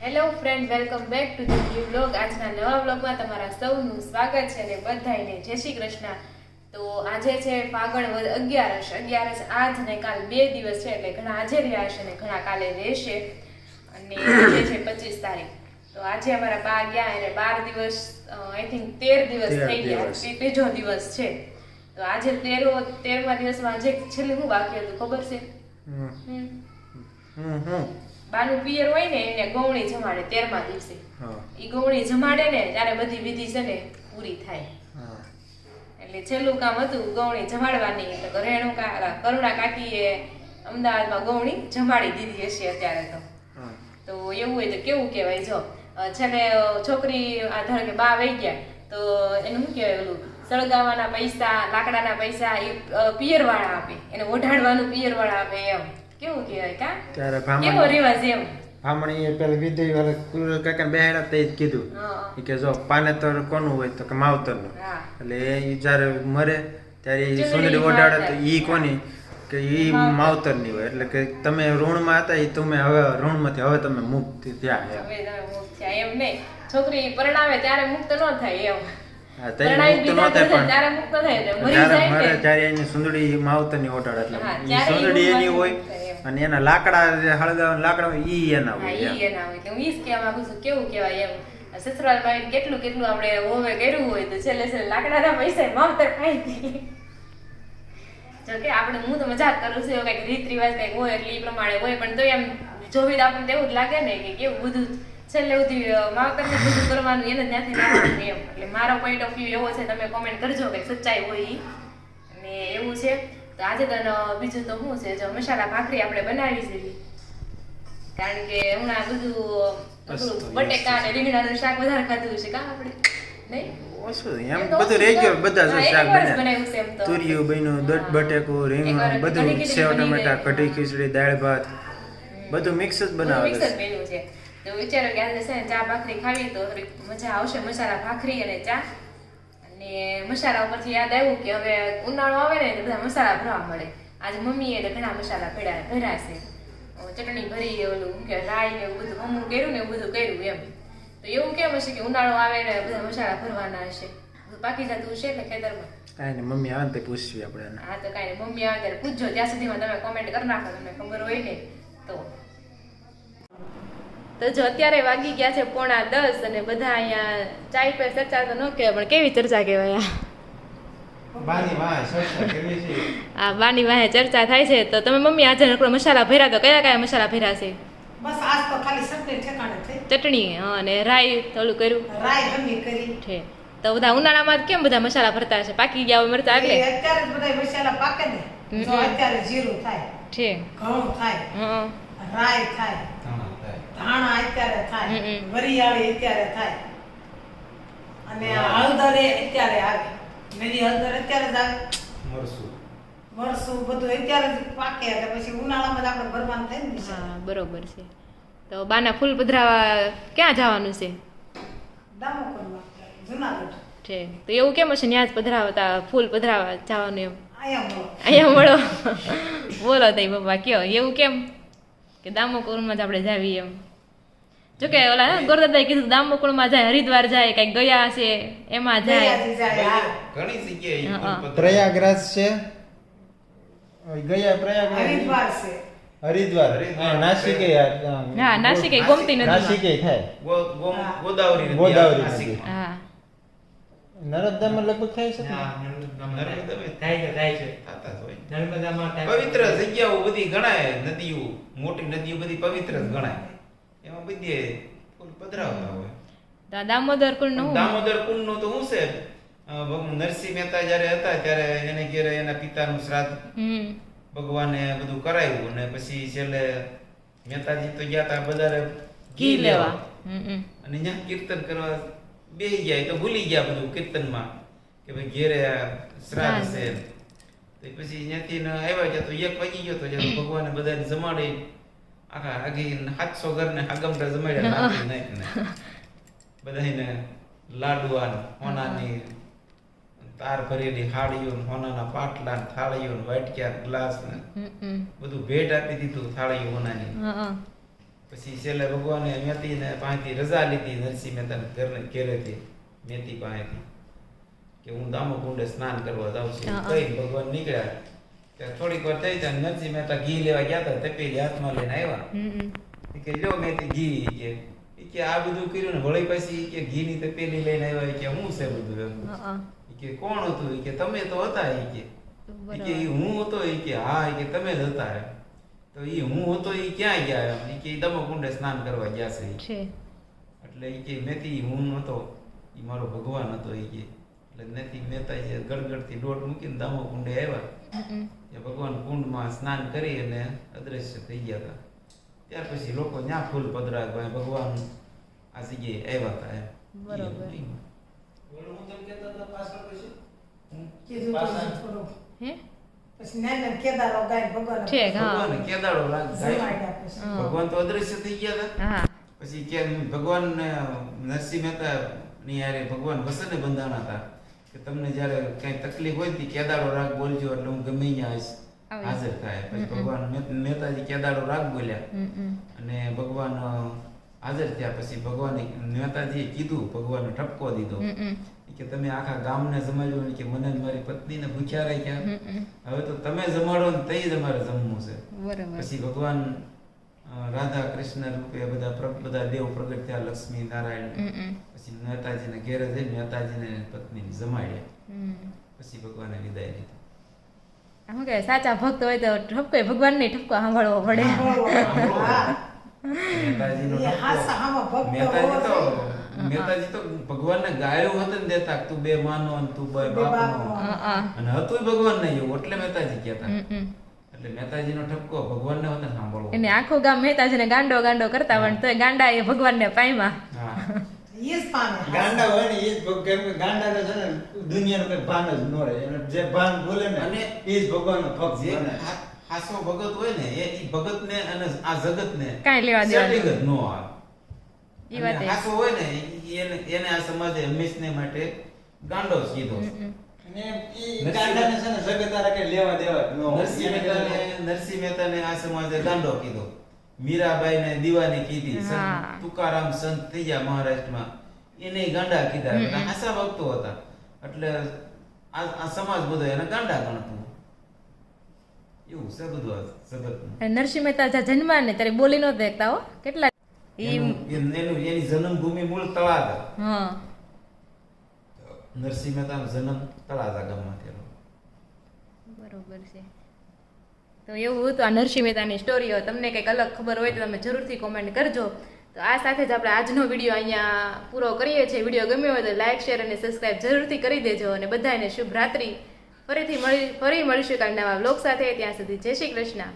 Hello friend, welcome back to the new vlog. આજના નવા વ્લોગમાં તમારા સૌનું સ્વાગત છે અને બધાયને જય શ્રી કૃષ્ણ. તો આજે છે ફાગણ વદ 11 આજ ને કાલ 2 દિવસ છે, એટલે ઘણા આજે રહ્યા હશે ને ઘણા કાલે રહેશે. અને આજે છે 25 તારીખ. તો આજે અમારા બા ગયા અને 12 દિવસ આઈ થિંક 13 દિવસ થઈ ગયા, ત્રીજો દિવસ છે. તો આજે 13મા દિવસમાં આજે છેલ્લે શું બાકી હતું ખબર છે? બાનું પિયર હોય ને એને ગૌણી જમાડે 13મા દિવસે. ઈ ગૌણી જમાડે ને ત્યારે બધી વિધિ છે ને પૂરી થાય. એટલે છેલ્લું કામ હતું ગૌણી જમાડવાની. એટલે રેણુકા કરુણા કાકીએ અમદાવાદમાં ગૌણી જમાડી દીધી હશે અત્યારે તો એવું હોય તો કેવું કહેવાય, જો છેલ્લે છોકરી આ ધારો કે બા વહી ગયા તો એનું શું કહેવાય, ઓલું સળગાવવાના પૈસા, લાકડાના પૈસા એ પિયર વાળા આપે, એને ઓઢાડવાનું પિયર વાળા આપે. એમ કેવું કહેવાય કા ત્યારે કેવો રિવાજ એમ. ભામણી એ પેલા વિધઈ વાળા કુરલ કાકા બેહાડા તે જ કીધું કે જો પાનેતર કોનું હોય તો કે માવતરનું. એટલે એ જ્યારે મરે ત્યારે એ સુંદરી ઓઢાડે તો ઈ કોની કે ઈ માવતરની હોય. એટલે કે તમે ઋણમાં હતા એ તમે હવે ઋણમાંથી હવે તમે મુક્ત થયા. હવે તમે મુક્ત થયા એમ નહીં, છોકરી પરણાવે ત્યારે મુક્ત ન થાય એમ. ત્યારે એની સુંદડી માવતરની ઓઢાડે એટલે ઈ સુંદડી એની હોય અને એના લાકડા હળગાવ લાકડા ઈ એના હોય. હું ઈ જ કહેવા માંગુ છું, કેવું કહેવાય એમ. સસરાલમાં કેટલું આપણે હોવે કર્યું હોય તો છેલ્લે લાકડાના પૈસા માવતર ખાઈ ગઈ. જો કે આપણે હું તો મજાક કરું છું, કઈક રીત રિવાજ કઈક હોય એટલે એ પ્રમાણે હોય, પણ તો એમ જોવી તો આપણને એવું જ લાગે ને કે કેવું બધું છેલ્લે સુધી માવતરને બધું કરવાનું એને ત્યાંથી લાવવાનું એમ. એટલે મારો પોઈન્ટ ઓફ વ્યૂ એવો છે, તમે કોમેન્ટ કરજો કે સચ્ચાઈ હોય ઈ. અને એવું છે તો આજે તો બીજું તો શું છે, જો મસાલા ભાખરી આપણે બનાવી છે, કારણ કે હમણાં બધું બટેકા અને રીંગણાનું શાક વધારે ખાધું છે કા આપણે નહીં એમ બધું રેગ્યુલર બધા શાક બનાવ્યું છે. એમ તો તુરિયું બન્યું, દટ બટેકું, રીંગણ, બધું સેવ ટમેટા, કઢી ખીચડી, દાળ ભાત બધું મિક્સ જ બનાવેલું છે. તો વિચારો કે આજે છે ને ચા ભાખરી ખાવી તો મજા આવશે, મસાલા ભાખરી અને ચા. અને મસાલા ઉપરથી યાદ આવ્યું કે હવે ઉનાળો આવે ને તો બધા મસાલા ભરવા મળે. આજે મમ્મીએ ઘણા મસાલા ભર્યા છે, ચટણી ભરી, ઓલું કે રાઈ ને એવું બધું હમું કર્યું ને એવું બધું કર્યું એમ. તો એવું કેમ હશે કે ઉનાળો આવે ને બધા મસાલા ભરવાના હશે, બાકી જતું છે એટલે ખેતરમાં. કાંઈ ને મમ્મી આવે ને તે પૂછવી આપણે. હા તો કાંઈ ને મમ્મી આવે ત્યારે પૂછજો, ત્યાં સુધીમાં તમે કોમેન્ટ કરી નાખો તમને ખબર હોય ને તો. તો જો અત્યારે વાગી ગયા છે 9:45 અને બધા અહીંયા ચાય પર ચર્ચા તો ન કહેવાય પણ કેવી ચર્ચા કહેવાય, બાની વાહે ચર્ચા થાય છે. તો તમે મમ્મી આજે નકરો મસાલા ભર્યા તો કયા મસાલા ભર્યા છે? બસ આજ તો ખાલી ચટણી ઠેકાણે થઈ. ચટણી અને રાઈ થોડું કર્યું, રાઈ ભંગી કરી છે. તો બધા ઉનાળામાં કેમ બધા મસાલા ભરતા છે? પાકી ગયા મરચા એટલે અત્યારે જ બધા મસાલા પાકે ને, જો અત્યારે જીરું થાય છે, ઘઉં થાય, રાઈ થાય, ધાણા અત્યારે થાય, વરિયાળી અત્યારે થાય, અને હળદર અત્યારે આવે, મેરી હળદર અત્યારે જ આવે, મરસું બધું અત્યારે જ પાકે એટલે પછી ઉનાળામાં જ આપણે ભરવાનું થાય ને. હા બરોબર છે. તો બાના ફૂલ પધરાવા ક્યાં જવાનું છે? દામોકરમાં, જુનાગઢ છે. તો એવું કેમ હશે ત્યાં જ પધરાવતા ફૂલ પધરાવા જવાનું એમ? અહીંયા મળો બોલો તઈ બાબા કયો એવું કેમ કે દામોકુળમાં જ આપણે જાવી એમ? જોકે ઓલા ગોરદાદાએ કીધું દામોકુળમાં જાય, હરિદ્વાર જાય, કઈક ગયા છે એમાં જાય, ઘણી જગ્યાએ પ્રયાગરાજ છે, ગયા પ્રયાગરાજ છે, હરિદ્વાર, નાસિક, હા નાસિક ગોમતી નદી, નાસિક થાય, ગોદાવરી નદી, હા નર્મદામાં લગભગ થાય છે. પવિત્ર જગ્યાઓ બધી ગણાય, નદીઓ મોટી નદીઓ બધી પવિત્ર જ ગણાય, એમાં બધી ફૂલ પધરાવતા હોય. દામોદર કુંડ નું, દામોદર કુંડ નું તો શું છે, નરસિંહ મહેતા જયારે હતા ત્યારે એને ઘેરે એના પિતાનું શ્રાદ્ધ ભગવાને બધું કરાવ્યું, અને પછી છેલ્લે મહેતાજી તો ગયા હતા બધારે ઘી લેવા, અને ત્યાં કીર્તન કરવા બેસી ગયા તો ભૂલી ગયા બધું કીર્તનમાં કે ભાઈ ઘેરે શ્રાદ્ધ છે. તો પછી ત્યાંથી આવ્યા ગયા તો 1 વાગી ગયો તો જ્યારે ભગવાને બધાને જમાડી, આખા આગી 700 ઘરને આગમટા જમાડ્યા નાખી નાખીને બધાને લાડવા, હોનાની તાર ભરેલી હાડીઓ, હોનાના પાટલા, થાળીઓ, વાટક્યા, ગ્લાસ ને બધું ભેટ આપી દીધું, થાળીઓ હોનાની. પછી છેલ્લે ભગવાને મેતીને પાસેથી રજા લીધી નરસિંહ મહેતાને ઘરેથી મેતી પાસેથી કે હું દામોકુંડે સ્નાન કરવા જાઉં છું કઈ ભગવાન નીકળ્યા ત્યાં થોડીક વાર થઈ જાય નરસિંહ મહેતા ઘી લેવા ગયા હતા તપેલી હાથમાં લઈને આવ્યા કે લ્યો મેતી ઘી કે આ બધું કર્યું ને વળી પછી કે ઘીની તપેલી લઈને આવ્યા કે હું છે બધું એમ કે કોણ હતું કે તમે તો હતા કે હું હતો કે હા કે તમે જ હતા એમ તો ઈ હું હતો ઈ ક્યાં ગયા એમ કે દામોકુંડે સ્નાન કરવા ગયા છે એટલે ઈ કે મેતી હું હતો ઈ મારો ભગવાન હતો ઈ કે એટલે નથી મહેતાજી ગડગડથી દોટ મૂકીને દામોકુંડે આવ્યા એ ભગવાન કુંડમાં સ્નાન કરી અને અદ્રશ્ય થઈ ગયા હતા ત્યાર પછી લોકો ત્યાં ફૂલ પધરા ભાઈ ભગવાન આ જગ્યાએ આવ્યા હતા એમ બરોબર. ઓલું હું તમને કહેતો હતો પાછળ પછી કીધું તો થોડું પછી નાના કેદારો ગાય ભગવાન ઠીક, હા. ભગવાન કેદાડો લાગ જમાડ્યા પછી. ભગવાન તો અદ્રશ્ય થઈ ગયા હતા હા પછી કે ભગવાન નરસિંહ મહેતા ની યારે ભગવાન વસને બંધાણા હતા કે તમને જ્યારે કઈ તકલીફ હોય તો કેદાડો રાગ બોલજો એટલે હું ગમે ત્યાં હાજર થાય પછી ભગવાન મહેતાજી કેદાડો રાગ બોલ્યા અને ભગવાન હાજર થયા પછી ભગવાને મહેતાજીએ કીધું ભગવાનને ઠપકો દીધો કે તમે આખા ગામને જમાડ્યું કે મને ને મારી પત્નીને ભૂખ્યા રાખ્યા હવે તો તમે જમાડો ને તઈ જ અમારે જમવું છે બરોબર. પછી ભગવાન રાધા કૃષ્ણ રૂપે બધા દેવ પ્રગટ થયા લક્ષ્મી નારાયણ પછી મહેતાજીને ઘેરે જઈ મહેતાજીને પત્નીને જમાડ્યા પછી ભગવાને વિદાય લીધી શું કે સાચા ભક્ત હોય તો ઠપકો ભગવાન ને ઠપકો સાંભળવો પડે. હા. મહેતાજીનો એ હાસા હામાં ભક્ત મહેતાજી તો ભગવાનને ગાયું હતું ને દેતા કે તું બે માનો અને તું બે બાપનો અને હતું ભગવાન ને એવું એટલે મહેતાજી કહેતા એટલે મહેતાજીનો ઠપકો ભગવાનને હોત ને સાંભળવો એને આખું ગામ મહેતાજીને ગાંડો ગાંડો કરતા હોય તો ગાંડા એ ભગવાનને પામ્યા. હા ઈ જ પામે. ગાંડા હોય ને એ જ કેમ કે ગાંડા છે ને દુનિયાનું કઈ ભાન જ ન રહે એને જે ભાન બોલે ને અને એ જ ભગવાનનો ભક્ત જે બને. હાસો ભગત હોય ને એ ભગત ને અને આ જગત ને કાંઈ લેવા દેવા setting જ નો આવે ઈ વાત અને એ. હાસો હોય ને એને આ સમાજે હંમેશને માટે ગાંડો જ કીધો અને એ ગાંડાને છે ને જગત આરે કઈ લેવા દેવા જ ન હોય. નરસિંહ મહેતાને આ સમાજે ગાંડો કીધો મીરાબાઈને દીવાની કીધી હા. સંત તુકારામ સંત થઈ ગયા મહારાષ્ટ્રમાં એને ગાંડા કીધા એટલે હાસા ભક્તો હતા એટલે આ સમાજ બધો એને ગાંડા ગણતો એવું છે બધું આ જગતનું અને નરસિંહ મહેતા જ્યાં જન્મા ને ત્યારે બોલી નહોતા દેખતા હો કેટલા એની જન્મભૂમિ મૂળ તળાજા હા નરસિંહ મહેતાનો જન્મ તળાજા ગામમાં થયેલો બરોબર છે. તો એવું હતું આ નરસિંહ મહેતાની સ્ટોરીઓ. તમને કંઈક અલગ ખબર હોય તો તમે જરૂરથી કોમેન્ટ કરજો. તો આ સાથે જ આપણે આજનો વિડીયો અહીંયા પૂરો કરીએ છીએ. વિડીયો ગમ્યો હોય તો લાઇક શેર અને સબસ્ક્રાઇબ જરૂરથી કરી દેજો અને બધાને શુભ રાત્રિ. ફરી મળીશું કાલ નવા વ્લોગ સાથે. ત્યાં સુધી જય શ્રી કૃષ્ણ.